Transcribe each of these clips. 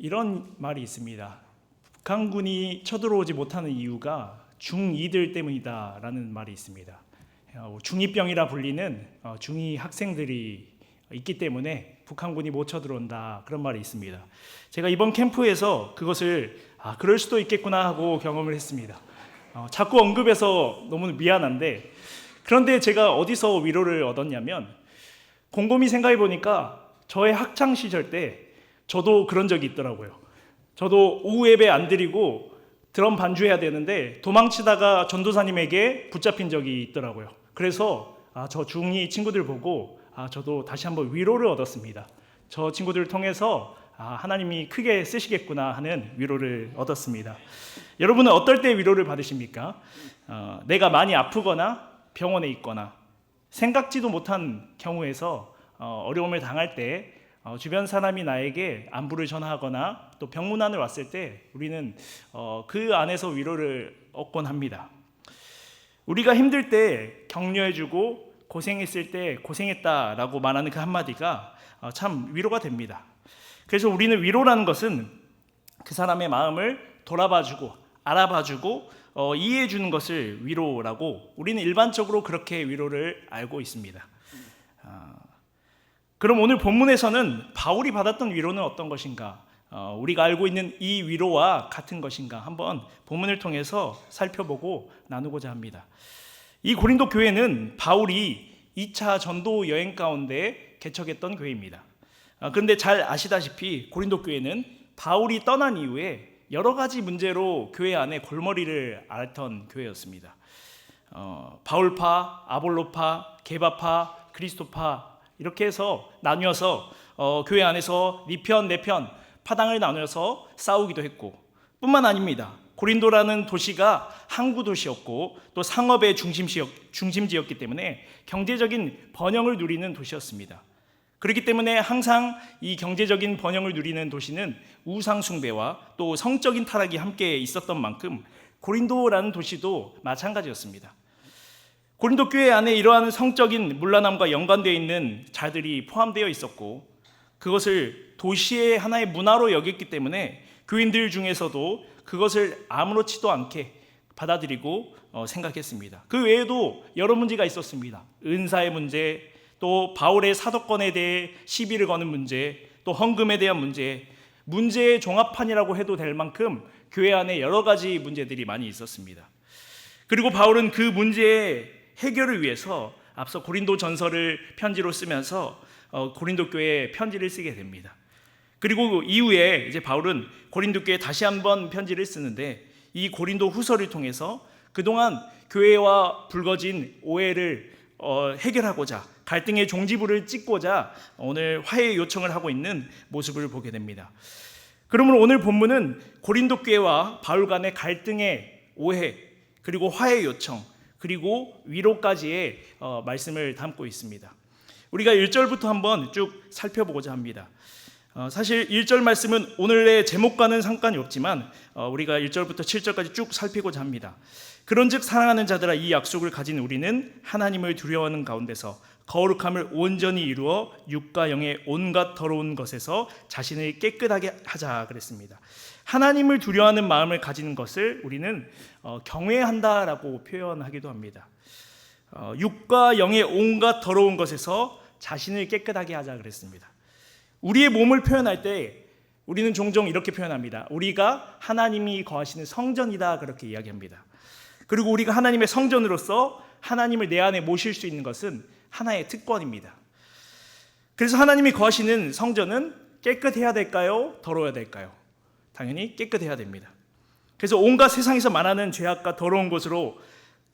이런 말이 있습니다. 북한군이 쳐들어오지 못하는 이유가 중2들 때문이다라는 말이 있습니다. 중2병이라 불리는 중2 학생들이 있기 때문에 북한군이 못 쳐들어온다, 그런 말이 있습니다. 제가 이번 캠프에서 그것을 그럴 수도 있겠구나 하고 경험을 했습니다. 자꾸 언급해서 너무 미안한데, 그런데 제가 어디서 위로를 얻었냐면, 곰곰이 생각해 보니까 저의 학창 시절 때 저도 그런 적이 있더라고요. 저도 오후 예배 안 드리고 드럼 반주해야 되는데 도망치다가 전도사님에게 붙잡힌 적이 있더라고요. 그래서 저 중2 친구들 보고 저도 다시 한번 위로를 얻었습니다. 저 친구들을 통해서 하나님이 크게 쓰시겠구나 하는 위로를 얻었습니다. 여러분은 어떨 때 위로를 받으십니까? 내가 많이 아프거나 병원에 있거나 생각지도 못한 경우에서 어려움을 당할 때 주변 사람이 나에게 안부를 전하거나 또 병문안을 왔을 때 우리는 그 안에서 위로를 얻곤 합니다. 우리가 힘들 때 격려해주고 고생했을 때 고생했다라고 말하는 그 한마디가 참 위로가 됩니다. 그래서 우리는 위로라는 것은 그 사람의 마음을 돌아봐주고 알아봐주고 이해해주는 것을 위로라고, 우리는 일반적으로 그렇게 위로를 알고 있습니다. 그럼 오늘 본문에서는 바울이 받았던 위로는 어떤 것인가? 우리가 알고 있는 이 위로와 같은 것인가? 한번 본문을 통해서 살펴보고 나누고자 합니다. 이 고린도 교회는 바울이 2차 전도 여행 가운데 개척했던 교회입니다. 그런데 잘 아시다시피 고린도 교회는 바울이 떠난 이후에 여러 가지 문제로 교회 안에 골머리를 앓던 교회였습니다. 바울파, 아볼로파, 게바파, 그리스도파 이렇게 해서 나뉘어서 교회 안에서 네 편, 내 편 파당을 나누어서 싸우기도 했고, 뿐만 아닙니다. 고린도라는 도시가 항구 도시였고 또 상업의 중심지였기 때문에 경제적인 번영을 누리는 도시였습니다. 그렇기 때문에 항상 이 경제적인 번영을 누리는 도시는 우상 숭배와 또 성적인 타락이 함께 있었던 만큼 고린도라는 도시도 마찬가지였습니다. 고린도 교회 안에 이러한 성적인 문란함과 연관되어 있는 자들이 포함되어 있었고, 그것을 도시의 하나의 문화로 여겼기 때문에 교인들 중에서도 그것을 아무렇지도 않게 받아들이고 생각했습니다. 그 외에도 여러 문제가 있었습니다. 은사의 문제, 또 바울의 사도권에 대해 시비를 거는 문제, 또 헌금에 대한 문제, 문제의 종합판이라고 해도 될 만큼 교회 안에 여러 가지 문제들이 많이 있었습니다. 그리고 바울은 그 문제의 해결을 위해서 앞서 고린도 전서를 편지로 쓰면서 고린도 교회에 편지를 쓰게 됩니다. 그리고 이후에 이제 바울은 고린도 교회에 다시 한번 편지를 쓰는데, 이 고린도 후서를 통해서 그동안 교회와 불거진 오해를 해결하고자, 갈등의 종지부를 찍고자 오늘 화해 요청을 하고 있는 모습을 보게 됩니다. 그러므로 오늘 본문은 고린도 교회와 바울 간의 갈등의 오해, 그리고 화해 요청, 그리고 위로까지의 말씀을 담고 있습니다. 우리가 1절부터 한번 쭉 살펴보고자 합니다. 사실 1절 말씀은 오늘의 제목과는 상관이 없지만 우리가 1절부터 7절까지 쭉 살피고자 합니다. 그런즉 사랑하는 자들아, 이 약속을 가진 우리는 하나님을 두려워하는 가운데서 거룩함을 온전히 이루어 육과 영의 온갖 더러운 것에서 자신을 깨끗하게 하자 그랬습니다. 하나님을 두려워하는 마음을 가지는 것을 우리는 경외한다라고 표현하기도 합니다. 육과 영의 온갖 더러운 것에서 자신을 깨끗하게 하자 그랬습니다. 우리의 몸을 표현할 때 우리는 종종 이렇게 표현합니다. 우리가 하나님이 거하시는 성전이다, 그렇게 이야기합니다. 그리고 우리가 하나님의 성전으로서 하나님을 내 안에 모실 수 있는 것은 하나의 특권입니다. 그래서 하나님이 거하시는 성전은 깨끗해야 될까요? 더러워야 될까요? 당연히 깨끗해야 됩니다. 그래서 온갖 세상에서 말하는 죄악과 더러운 것으로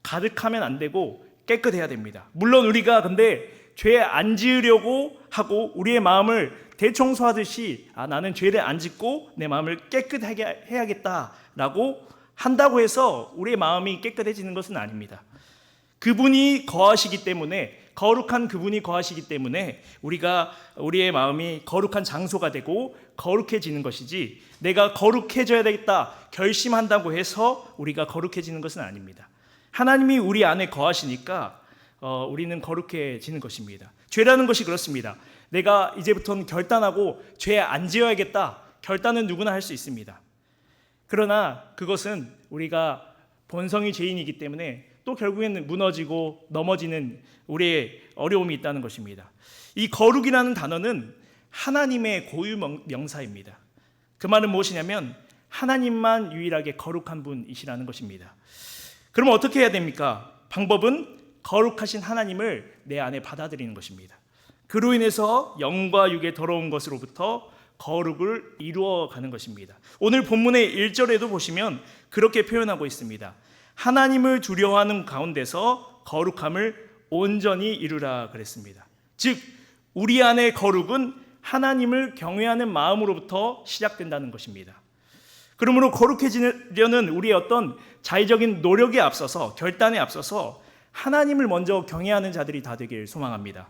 가득하면 안 되고 깨끗해야 됩니다. 물론 우리가 근데 죄 안 지으려고 하고 우리의 마음을 대청소하듯이 나는 죄를 안 짓고 내 마음을 깨끗하게 해야겠다라고 한다고 해서 우리의 마음이 깨끗해지는 것은 아닙니다. 그분이 거하시기 때문에, 거룩한 그분이 거하시기 때문에 우리의 마음이 거룩한 장소가 되고 거룩해지는 것이지, 내가 거룩해져야 되겠다 결심한다고 해서 우리가 거룩해지는 것은 아닙니다. 하나님이 우리 안에 거하시니까 우리는 거룩해지는 것입니다. 죄라는 것이 그렇습니다. 내가 이제부터는 결단하고 죄 안 지어야겠다. 결단은 누구나 할 수 있습니다. 그러나 그것은 우리가 본성이 죄인이기 때문에 또 결국에는 무너지고 넘어지는 우리의 어려움이 있다는 것입니다. 이 거룩이라는 단어는 하나님의 고유 명사입니다. 그 말은 무엇이냐면 하나님만 유일하게 거룩한 분이시라는 것입니다. 그럼 어떻게 해야 됩니까? 방법은 거룩하신 하나님을 내 안에 받아들이는 것입니다. 그로 인해서 영과 육의 더러운 것으로부터 거룩을 이루어가는 것입니다. 오늘 본문의 1절에도 보시면 그렇게 표현하고 있습니다. 하나님을 두려워하는 가운데서 거룩함을 온전히 이루라 그랬습니다. 즉 우리 안의 거룩은 하나님을 경외하는 마음으로부터 시작된다는 것입니다. 그러므로 거룩해지려는 우리의 어떤 자의적인 노력에 앞서서 결단에 앞서서 하나님을 먼저 경외하는 자들이 다 되길 소망합니다.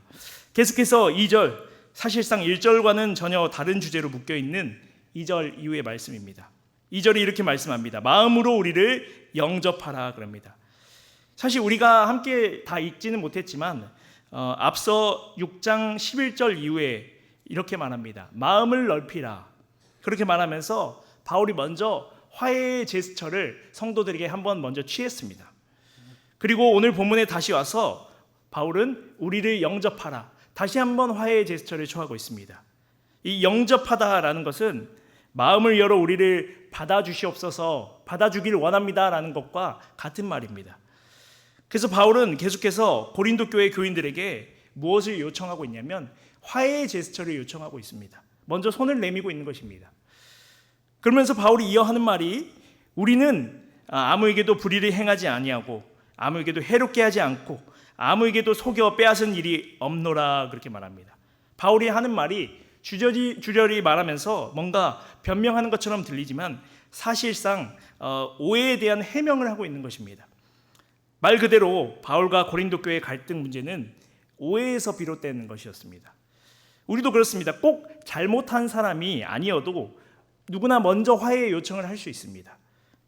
계속해서 2절, 사실상 1절과는 전혀 다른 주제로 묶여있는 2절 이후의 말씀입니다. 2절이 이렇게 말씀합니다. 마음으로 우리를 영접하라 그럽니다. 사실 우리가 함께 다 읽지는 못했지만 앞서 6장 11절 이후에 이렇게 말합니다. 마음을 넓히라. 그렇게 말하면서 바울이 먼저 화해의 제스처를 성도들에게 한번 먼저 취했습니다. 그리고 오늘 본문에 다시 와서 바울은 우리를 영접하라. 다시 한번 화해의 제스처를 취하고 있습니다. 이 영접하다라는 것은 마음을 열어 우리를 받아주시옵소서, 받아주길 원합니다라는 것과 같은 말입니다. 그래서 바울은 계속해서 고린도 교회 교인들에게 무엇을 요청하고 있냐면 화해의 제스처를 요청하고 있습니다. 먼저 손을 내밀고 있는 것입니다. 그러면서 바울이 이어하는 말이 우리는 아무에게도 불의를 행하지 아니하고 아무에게도 해롭게 하지 않고 아무에게도 속여 빼앗은 일이 없노라 그렇게 말합니다. 바울이 하는 말이 주저리 말하면서 뭔가 변명하는 것처럼 들리지만 사실상 오해에 대한 해명을 하고 있는 것입니다. 말 그대로 바울과 고린도 교회의 갈등 문제는 오해에서 비롯된 것이었습니다. 우리도 그렇습니다. 꼭 잘못한 사람이 아니어도 누구나 먼저 화해의 요청을 할 수 있습니다.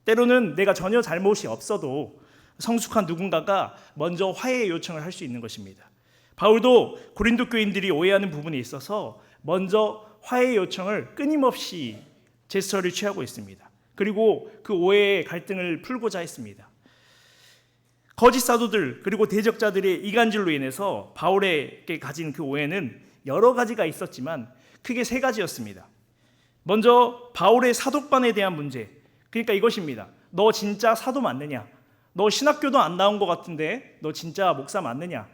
때로는 내가 전혀 잘못이 없어도 성숙한 누군가가 먼저 화해의 요청을 할 수 있는 것입니다. 바울도 고린도 교인들이 오해하는 부분에 있어서 먼저 화해의 요청을 끊임없이 제스처를 취하고 있습니다. 그리고 그 오해의 갈등을 풀고자 했습니다. 거짓 사도들 그리고 대적자들의 이간질로 인해서 바울에게 가진 그 오해는 여러 가지가 있었지만 크게 세 가지였습니다. 먼저 바울의 사도반에 대한 문제, 그러니까 이것입니다. 너 진짜 사도 맞느냐? 너 신학교도 안 나온 것 같은데 너 진짜 목사 맞느냐?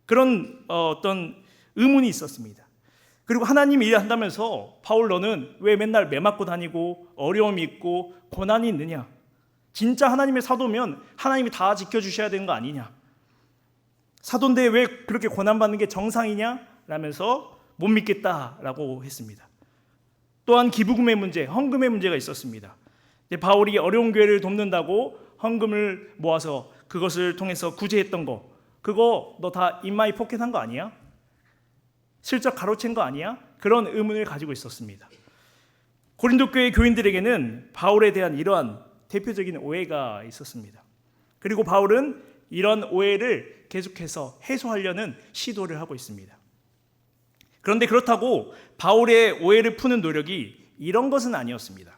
그런 어떤 의문이 있었습니다. 그리고 하나님 일한다면서 바울 너는 왜 맨날 매 맞고 다니고 어려움이 있고 고난이 있느냐? 진짜 하나님의 사도면 하나님이 다 지켜주셔야 되는 거 아니냐? 사도인데 왜 그렇게 고난받는 게 정상이냐? 라면서 못 믿겠다라고 했습니다. 또한 기부금의 문제, 헌금의 문제가 있었습니다. 바울이 어려운 교회를 돕는다고 헌금을 모아서 그것을 통해서 구제했던 거, 그거 너 다 인마이 포켓한 거 아니야? 슬쩍 가로챈 거 아니야? 그런 의문을 가지고 있었습니다. 고린도 교회 교인들에게는 바울에 대한 이러한 대표적인 오해가 있었습니다. 그리고 바울은 이런 오해를 계속해서 해소하려는 시도를 하고 있습니다. 그런데 그렇다고 바울의 오해를 푸는 노력이 이런 것은 아니었습니다.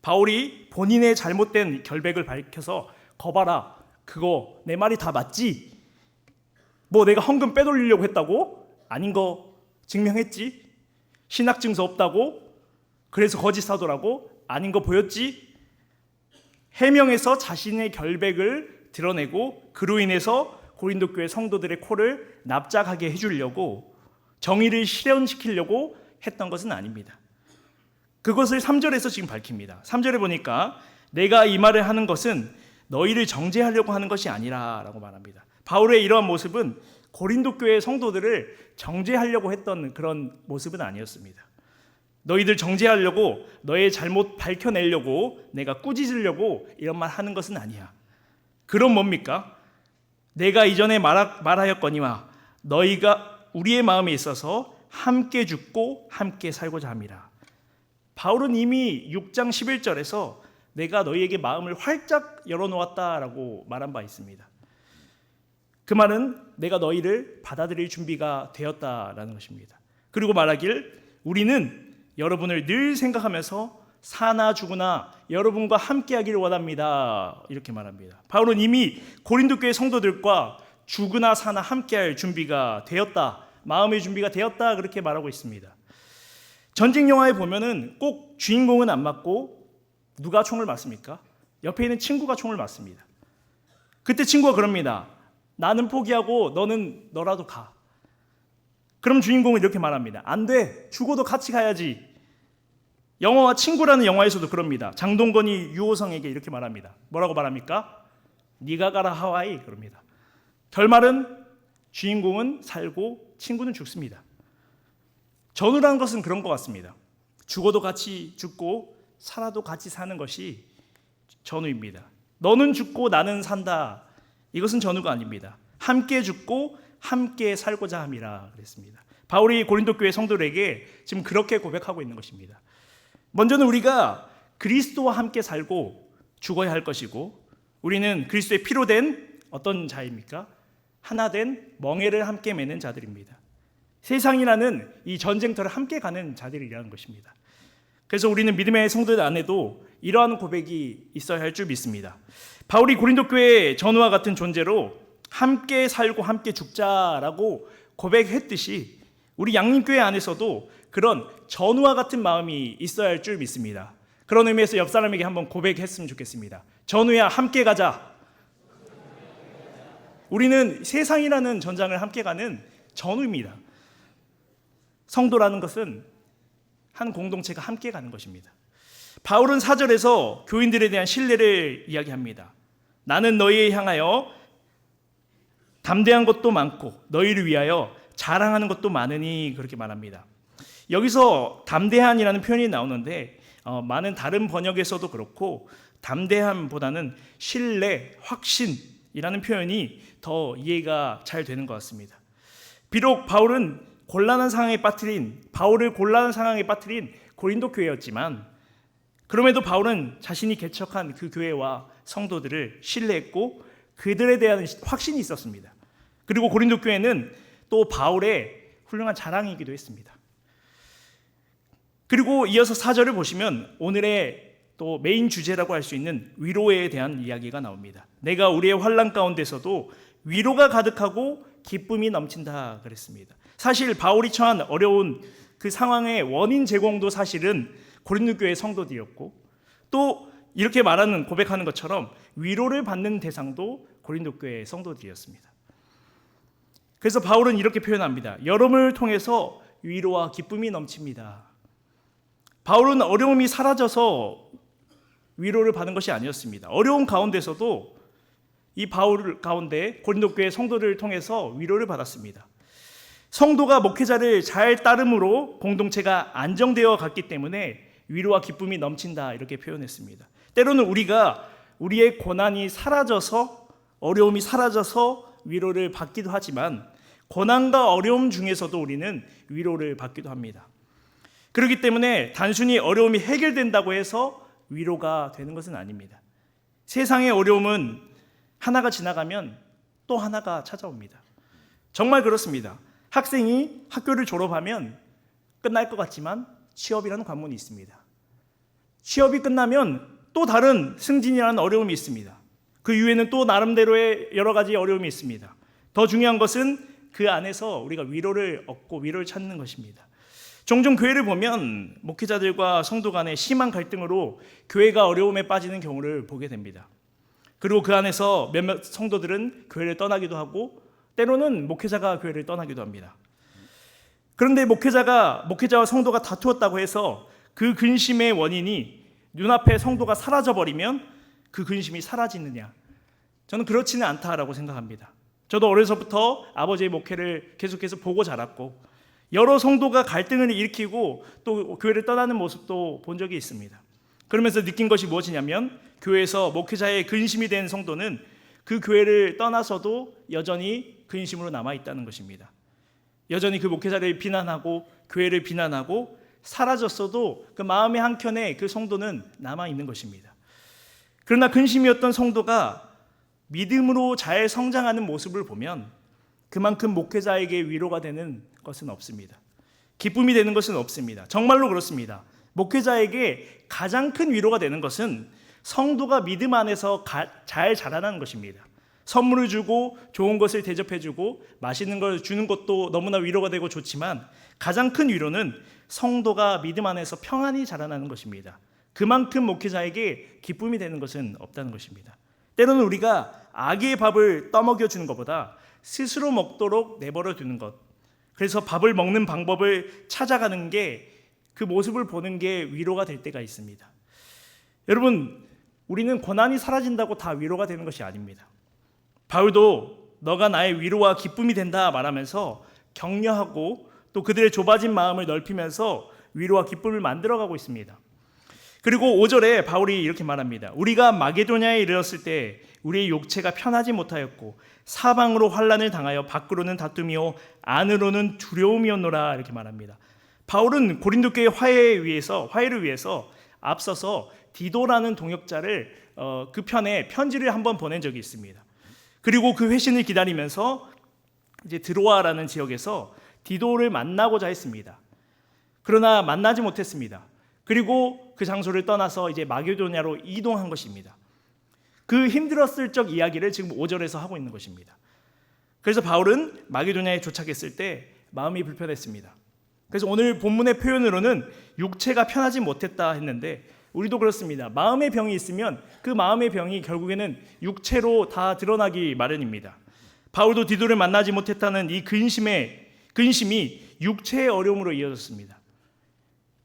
바울이 본인의 잘못된 결백을 밝혀서 거봐라, 그거 내 말이 다 맞지? 뭐 내가 헌금 빼돌리려고 했다고? 아닌 거 증명했지? 신학증서 없다고? 그래서 거짓 사도라고? 아닌 거 보였지? 해명해서 자신의 결백을 드러내고 그로 인해서 고린도 교회 성도들의 코를 납작하게 해주려고 정의를 실현시키려고 했던 것은 아닙니다. 그것을 3절에서 지금 밝힙니다. 3절에 보니까 내가 이 말을 하는 것은 너희를 정죄하려고 하는 것이 아니라 라고 말합니다. 바울의 이러한 모습은 고린도 교회 성도들을 정죄하려고 했던 그런 모습은 아니었습니다. 너희들 정죄하려고 너의 잘못 밝혀내려고 내가 꾸짖으려고 이런 말 하는 것은 아니야. 그럼 뭡니까? 내가 이전에 말하였거니와 너희가 우리의 마음에 있어서 함께 죽고 함께 살고자 함이라. 바울은 이미 6장 11절에서 내가 너희에게 마음을 활짝 열어놓았다라고 말한 바 있습니다. 그 말은 내가 너희를 받아들일 준비가 되었다라는 것입니다. 그리고 말하길 우리는 여러분을 늘 생각하면서 사나 죽으나 여러분과 함께하기를 원합니다. 이렇게 말합니다. 바울은 이미 고린도 교회 성도들과 죽으나 사나 함께할 준비가 되었다, 마음의 준비가 되었다, 그렇게 말하고 있습니다. 전쟁 영화에 보면은 꼭 주인공은 안 맞고 누가 총을 맞습니까? 옆에 있는 친구가 총을 맞습니다. 그때 친구가 그럽니다. 나는 포기하고 너는 너라도 가. 그럼 주인공은 이렇게 말합니다. 안 돼. 죽어도 같이 가야지. 영화와 친구라는 영화에서도 그럽니다. 장동건이 유호성에게 이렇게 말합니다. 뭐라고 말합니까? 네가 가라 하와이, 그럽니다. 결말은 주인공은 살고 친구는 죽습니다. 전우라는 것은 그런 것 같습니다. 죽어도 같이 죽고 살아도 같이 사는 것이 전우입니다. 너는 죽고 나는 산다. 이것은 전우가 아닙니다. 함께 죽고 함께 살고자 함이라 그랬습니다. 바울이 고린도 교회 성도들에게 지금 그렇게 고백하고 있는 것입니다. 먼저는 우리가 그리스도와 함께 살고 죽어야 할 것이고, 우리는 그리스도의 피로 된 어떤 자입니까? 하나 된 멍에를 함께 매는 자들입니다. 세상이라는 이 전쟁터를 함께 가는 자들이라는 것입니다. 그래서 우리는 믿음의 성도들 안에도 이러한 고백이 있어야 할 줄 믿습니다. 바울이 고린도 교회의 전우와 같은 존재로 함께 살고 함께 죽자라고 고백했듯이 우리 양림교회 안에서도 그런 전우와 같은 마음이 있어야 할 줄 믿습니다. 그런 의미에서 옆 사람에게 한번 고백했으면 좋겠습니다. 전우야, 함께 가자. 우리는 세상이라는 전장을 함께 가는 전우입니다. 성도라는 것은 한 공동체가 함께 가는 것입니다. 바울은 4절에서 교인들에 대한 신뢰를 이야기합니다. 나는 너희에 향하여 담대한 것도 많고 너희를 위하여 자랑하는 것도 많으니, 그렇게 말합니다. 여기서 담대한이라는 표현이 나오는데 많은 다른 번역에서도 그렇고 담대함보다는 신뢰, 확신이라는 표현이 더 이해가 잘 되는 것 같습니다. 비록 바울을 곤란한 상황에 빠뜨린 고린도 교회였지만, 그럼에도 바울은 자신이 개척한 그 교회와 성도들을 신뢰했고 그들에 대한 확신이 있었습니다. 그리고 고린도 교회는 또 바울의 훌륭한 자랑이기도 했습니다. 그리고 이어서 4절을 보시면 오늘의 또 메인 주제라고 할 수 있는 위로에 대한 이야기가 나옵니다. 내가 우리의 환난 가운데서도 위로가 가득하고 기쁨이 넘친다 그랬습니다. 사실 바울이 처한 어려운 그 상황의 원인 제공도 사실은 고린도 교회 성도들이었고, 또 이렇게 말하는 고백하는 것처럼 위로를 받는 대상도 고린도 교회 성도들이었습니다. 그래서 바울은 이렇게 표현합니다. 여러분을 통해서 위로와 기쁨이 넘칩니다. 바울은 어려움이 사라져서 위로를 받은 것이 아니었습니다. 어려움 가운데서도 이 바울 가운데 고린도 교회 성도들을 통해서 위로를 받았습니다. 성도가 목회자를 잘 따름으로 공동체가 안정되어 갔기 때문에 위로와 기쁨이 넘친다, 이렇게 표현했습니다. 때로는 우리가 우리의 고난이 사라져서, 어려움이 사라져서 위로를 받기도 하지만 고난과 어려움 중에서도 우리는 위로를 받기도 합니다. 그렇기 때문에 단순히 어려움이 해결된다고 해서 위로가 되는 것은 아닙니다. 세상의 어려움은 하나가 지나가면 또 하나가 찾아옵니다. 정말 그렇습니다. 학생이 학교를 졸업하면 끝날 것 같지만 취업이라는 관문이 있습니다. 취업이 끝나면 또 다른 승진이라는 어려움이 있습니다. 그 이후에는 또 나름대로의 여러 가지 어려움이 있습니다. 더 중요한 것은 그 안에서 우리가 위로를 얻고 위로를 찾는 것입니다. 종종 교회를 보면 목회자들과 성도 간의 심한 갈등으로 교회가 어려움에 빠지는 경우를 보게 됩니다. 그리고 그 안에서 몇몇 성도들은 교회를 떠나기도 하고 때로는 목회자가 교회를 떠나기도 합니다. 그런데 목회자와 성도가 다투었다고 해서 그 근심의 원인이 눈앞에 성도가 사라져버리면 그 근심이 사라지느냐? 저는 그렇지는 않다라고 생각합니다. 저도 어려서부터 아버지의 목회를 계속해서 보고 자랐고 여러 성도가 갈등을 일으키고 또 교회를 떠나는 모습도 본 적이 있습니다. 그러면서 느낀 것이 무엇이냐면 교회에서 목회자의 근심이 된 성도는 그 교회를 떠나서도 여전히 근심으로 남아있다는 것입니다. 여전히 그 목회자를 비난하고 교회를 비난하고 사라졌어도 그 마음의 한켠에 그 성도는 남아있는 것입니다. 그러나 근심이었던 성도가 믿음으로 잘 성장하는 모습을 보면 그만큼 목회자에게 위로가 되는 것은 없습니다. 기쁨이 되는 것은 없습니다. 정말로 그렇습니다. 목회자에게 가장 큰 위로가 되는 것은 성도가 믿음 안에서 잘 자라나는 것입니다. 선물을 주고 좋은 것을 대접해주고 맛있는 걸 주는 것도 너무나 위로가 되고 좋지만 가장 큰 위로는 성도가 믿음 안에서 평안히 자라나는 것입니다. 그만큼 목회자에게 기쁨이 되는 것은 없다는 것입니다. 때로는 우리가 아기의 밥을 떠먹여 주는 것보다 스스로 먹도록 내버려 두는 것, 그래서 밥을 먹는 방법을 찾아가는 게, 그 모습을 보는 게 위로가 될 때가 있습니다. 여러분, 우리는 고난이 사라진다고 다 위로가 되는 것이 아닙니다. 바울도 너가 나의 위로와 기쁨이 된다 말하면서 격려하고 또 그들의 좁아진 마음을 넓히면서 위로와 기쁨을 만들어가고 있습니다. 그리고 5절에 바울이 이렇게 말합니다. 우리가 마게도냐에 이르렀을 때 우리의 욕체가 편하지 못하였고 사방으로 환난을 당하여 밖으로는 다툼이요 안으로는 두려움이었노라, 이렇게 말합니다. 바울은 고린도 교회 화해를 위해서 앞서서 디도라는 동역자를 그 편에 편지를 한번 보낸 적이 있습니다. 그리고 그 회신을 기다리면서 이제 드로아라는 지역에서 디도를 만나고자 했습니다. 그러나 만나지 못했습니다. 그리고 그 장소를 떠나서 이제 마게도냐로 이동한 것입니다. 그 힘들었을 적 이야기를 지금 5절에서 하고 있는 것입니다. 그래서 바울은 마게도냐에 도착했을 때 마음이 불편했습니다. 그래서 오늘 본문의 표현으로는 육체가 편하지 못했다 했는데, 우리도 그렇습니다. 마음의 병이 있으면 그 마음의 병이 결국에는 육체로 다 드러나기 마련입니다. 바울도 디도를 만나지 못했다는 이 근심이 육체의 어려움으로 이어졌습니다.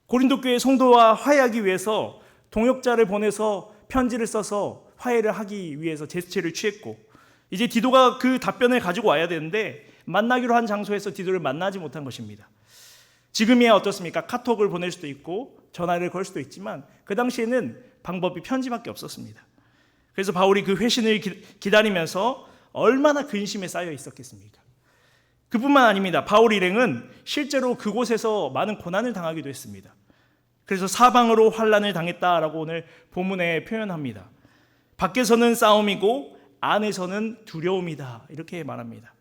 고린도 교회 성도와 화해하기 위해서 동역자를 보내서 편지를 써서 화해를 하기 위해서 제스처를 취했고, 이제 디도가 그 답변을 가지고 와야 되는데 만나기로 한 장소에서 디도를 만나지 못한 것입니다. 지금이야 어떻습니까? 카톡을 보낼 수도 있고 전화를 걸 수도 있지만 그 당시에는 방법이 편지밖에 없었습니다. 그래서 바울이 그 회신을 기다리면서 얼마나 근심에 쌓여 있었겠습니까? 그뿐만 아닙니다. 바울 일행은 실제로 그곳에서 많은 고난을 당하기도 했습니다. 그래서 사방으로 환난을 당했다라고 오늘 본문에 표현합니다. 밖에서는 싸움이고 안에서는 두려움이다, 이렇게 말합니다.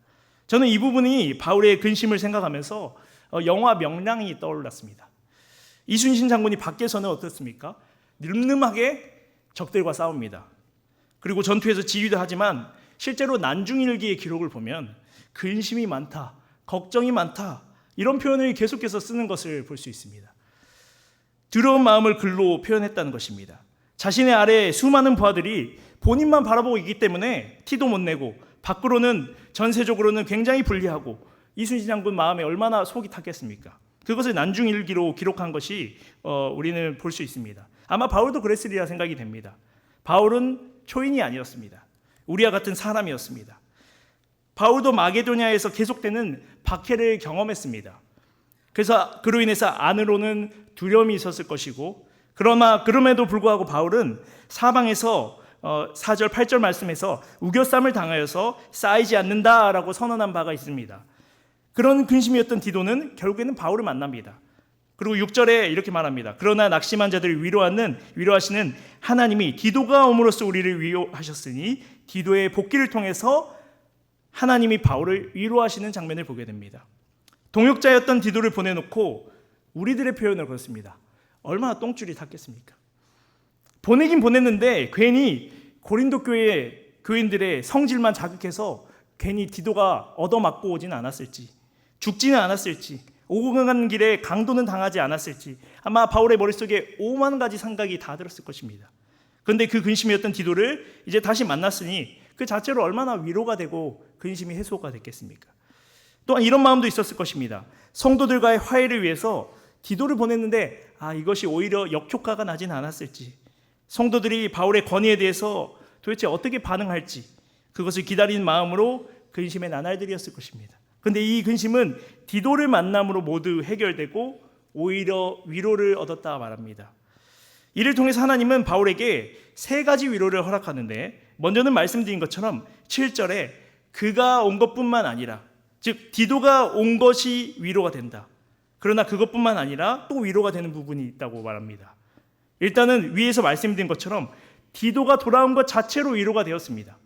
저는 이 부분이 바울의 근심을 생각하면서 영화 명량이 떠올랐습니다. 이순신 장군이 밖에서는 어떻습니까? 늠름하게 적들과 싸웁니다. 그리고 전투에서 지휘도 하지만 실제로 난중일기의 기록을 보면 근심이 많다, 걱정이 많다, 이런 표현을 계속해서 쓰는 것을 볼 수 있습니다. 두려운 마음을 글로 표현했다는 것입니다. 자신의 아래에 수많은 부하들이 본인만 바라보고 있기 때문에 티도 못 내고 밖으로는 전세적으로는 굉장히 불리하고, 이순신 장군 마음에 얼마나 속이 탔겠습니까? 그것을 난중일기로 기록한 것이 우리는 볼 수 있습니다. 아마 바울도 그랬으리라 생각이 됩니다. 바울은 초인이 아니었습니다. 우리와 같은 사람이었습니다. 바울도 마게도냐에서 계속되는 박해를 경험했습니다. 그래서 그로 인해서 안으로는 두려움이 있었을 것이고, 그럼에도 불구하고 바울은 사방에서 4절 8절 말씀에서 우겨쌈을 당하여서 쌓이지 않는다라고 선언한 바가 있습니다. 그런 근심이었던 디도는 결국에는 바울을 만납니다. 그리고 6절에 이렇게 말합니다. 그러나 낙심한 자들을 위로하시는 하나님이 디도가 옴으로써 우리를 위로하셨으니, 디도의 복귀를 통해서 하나님이 바울을 위로하시는 장면을 보게 됩니다. 동역자였던 디도를 보내놓고 우리들의 표현을 그렇습니다. 얼마나 똥줄이 탔겠습니까? 보내긴 보냈는데 괜히 고린도 교회 교인들의 성질만 자극해서 괜히 디도가 얻어맞고 오진 않았을지, 죽지는 않았을지, 오고 가는 길에 강도는 당하지 않았을지, 아마 바울의 머릿속에 5만 가지 생각이 다 들었을 것입니다. 그런데 그 근심이었던 디도를 이제 다시 만났으니 그 자체로 얼마나 위로가 되고 근심이 해소가 됐겠습니까? 또한 이런 마음도 있었을 것입니다. 성도들과의 화해를 위해서 디도를 보냈는데 이것이 오히려 역효과가 나진 않았을지, 성도들이 바울의 권위에 대해서 도대체 어떻게 반응할지, 그것을 기다리는 마음으로 근심의 나날들이었을 것입니다. 그런데 이 근심은 디도를 만남으로 모두 해결되고 오히려 위로를 얻었다 말합니다. 이를 통해서 하나님은 바울에게 3가지 위로를 허락하는데, 먼저는 말씀드린 것처럼 7절에 그가 온 것뿐만 아니라, 즉 디도가 온 것이 위로가 된다. 그러나 그것뿐만 아니라 또 위로가 되는 부분이 있다고 말합니다. 일단은 위에서 말씀드린 것처럼 디도가 돌아온 것 자체로 위로가 되었습니다.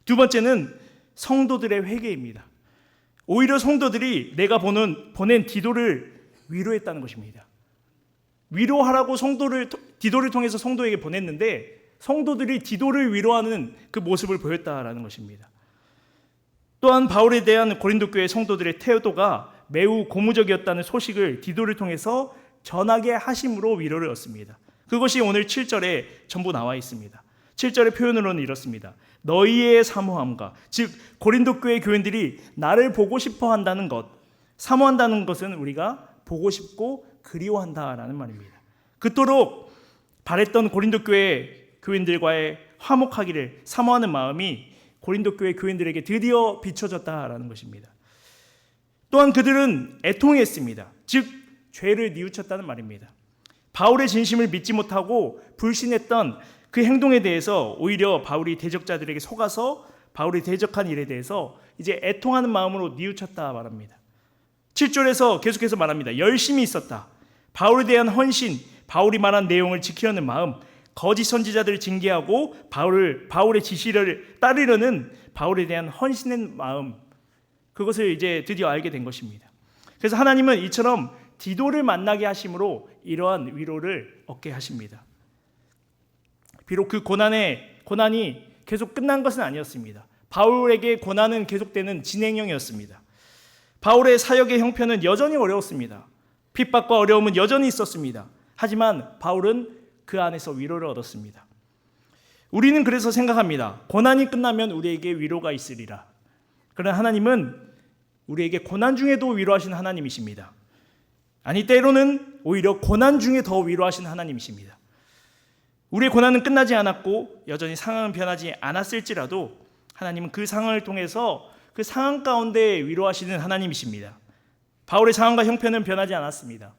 두 번째는 성도들의 회개입니다. 오히려 성도들이 내가 보낸 디도를 위로했다는 것입니다. 위로하라고 디도를 통해서 성도에게 보냈는데 성도들이 디도를 위로하는 그 모습을 보였다라는 것입니다. 또한 바울에 대한 고린도 교회 성도들의 태도가 매우 고무적이었다는 소식을 디도를 통해서 전하게 하심으로 위로를 얻습니다. 그것이 오늘 7절에 전부 나와 있습니다. 7절의 표현으로는 이렇습니다. 너희의 사모함과, 즉 고린도 교회 교인들이 나를 보고 싶어 한다는 것, 사모한다는 것은 우리가 보고 싶고 그리워한다라는 말입니다. 그토록 바랬던 고린도 교회 교인들과의 화목하기를 사모하는 마음이 고린도 교회 교인들에게 드디어 비춰졌다라는 것입니다. 또한 그들은 애통했습니다. 즉 죄를 뉘우쳤다는 말입니다. 바울의 진심을 믿지 못하고 불신했던 그 행동에 대해서 오히려 바울이 대적자들에게 속아서 바울이 대적한 일에 대해서 이제 애통하는 마음으로 뉘우쳤다 말합니다. 7절에서 계속해서 말합니다. 열심히 있었다. 바울에 대한 헌신, 바울이 말한 내용을 지키려는 마음, 거짓 선지자들을 징계하고 바울의 지시를 따르려는 바울에 대한 헌신의 마음, 그것을 이제 드디어 알게 된 것입니다. 그래서 하나님은 이처럼 디도를 만나게 하심으로 이러한 위로를 얻게 하십니다. 비록 그 고난이 계속 끝난 것은 아니었습니다. 바울에게 고난은 계속되는 진행형이었습니다. 바울의 사역의 형편은 여전히 어려웠습니다. 핍박과 어려움은 여전히 있었습니다. 하지만 바울은 그 안에서 위로를 얻었습니다. 우리는 그래서 생각합니다. 고난이 끝나면 우리에게 위로가 있으리라. 그러나 하나님은 우리에게 고난 중에도 위로하시는 하나님이십니다. 아니, 때로는 오히려 고난 중에 더 위로하시는 하나님이십니다. 우리의 고난은 끝나지 않았고 여전히 상황은 변하지 않았을지라도 하나님은 그 상황을 통해서 그 상황 가운데 위로하시는 하나님이십니다. 바울의 상황과 형편은 변하지 않았습니다.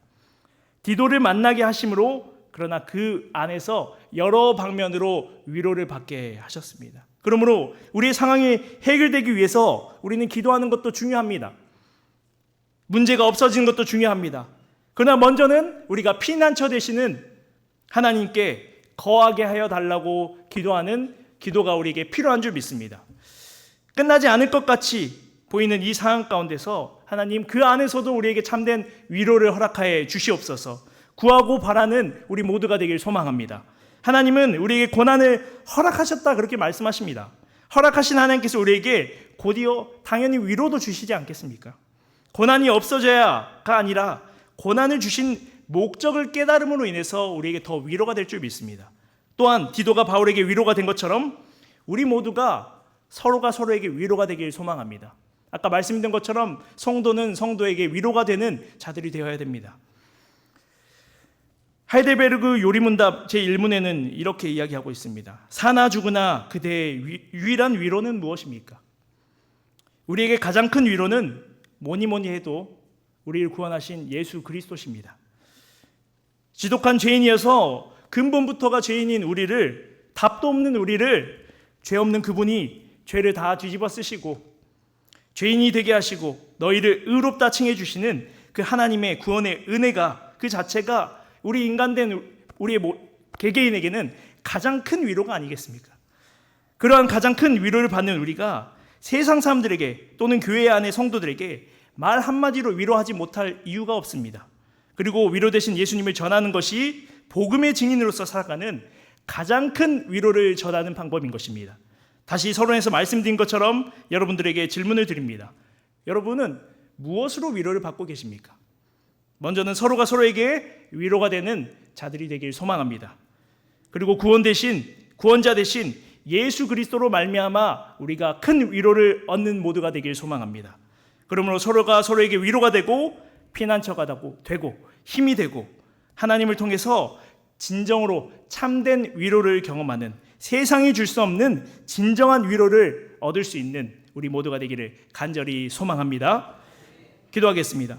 디도를 만나게 하심으로 그러나 그 안에서 여러 방면으로 위로를 받게 하셨습니다. 그러므로 우리의 상황이 해결되기 위해서 우리는 기도하는 것도 중요합니다. 문제가 없어지는 것도 중요합니다. 그러나 먼저는 우리가 피난처 되시는 하나님께 거하게 하여 달라고 기도하는 기도가 우리에게 필요한 줄 믿습니다. 끝나지 않을 것 같이 보이는 이 상황 가운데서 하나님 그 안에서도 우리에게 참된 위로를 허락하여 주시옵소서. 구하고 바라는 우리 모두가 되길 소망합니다. 하나님은 우리에게 고난을 허락하셨다 그렇게 말씀하십니다. 허락하신 하나님께서 우리에게 곧이어 당연히 위로도 주시지 않겠습니까? 고난이 없어져야가 아니라 고난을 주신 목적을 깨달음으로 인해서 우리에게 더 위로가 될 줄 믿습니다. 또한 디도가 바울에게 위로가 된 것처럼 우리 모두가 서로가 서로에게 위로가 되길 소망합니다. 아까 말씀드린 것처럼 성도는 성도에게 위로가 되는 자들이 되어야 됩니다. 하이델베르그 요리문답 제1문에는 이렇게 이야기하고 있습니다. 사나 죽으나 그대의 유일한 위로는 무엇입니까? 우리에게 가장 큰 위로는 뭐니 해도 우리를 구원하신 예수 그리스도십니다. 지독한 죄인이어서 근본부터가 죄인인 우리를, 답도 없는 우리를 죄 없는 그분이 죄를 다 뒤집어 쓰시고 죄인이 되게 하시고 너희를 의롭다 칭해 주시는 그 하나님의 구원의 은혜가 그 자체가 우리 인간된 우리의 개개인에게는 가장 큰 위로가 아니겠습니까? 그러한 가장 큰 위로를 받는 우리가 세상 사람들에게 또는 교회 안의 성도들에게 말 한마디로 위로하지 못할 이유가 없습니다. 그리고 위로 되신 예수님을 전하는 것이 복음의 증인으로서 살아가는 가장 큰 위로를 전하는 방법인 것입니다. 다시 서론에서 말씀드린 것처럼 여러분들에게 질문을 드립니다. 여러분은 무엇으로 위로를 받고 계십니까? 먼저는 서로가 서로에게 위로가 되는 자들이 되길 소망합니다. 그리고 구원자 대신 예수 그리스도로 말미암아 우리가 큰 위로를 얻는 모두가 되길 소망합니다. 그러므로 서로가 서로에게 위로가 되고 피난처가 되고 힘이 되고 하나님을 통해서 진정으로 참된 위로를 경험하는, 세상이 줄 수 없는 진정한 위로를 얻을 수 있는 우리 모두가 되기를 간절히 소망합니다. 기도하겠습니다.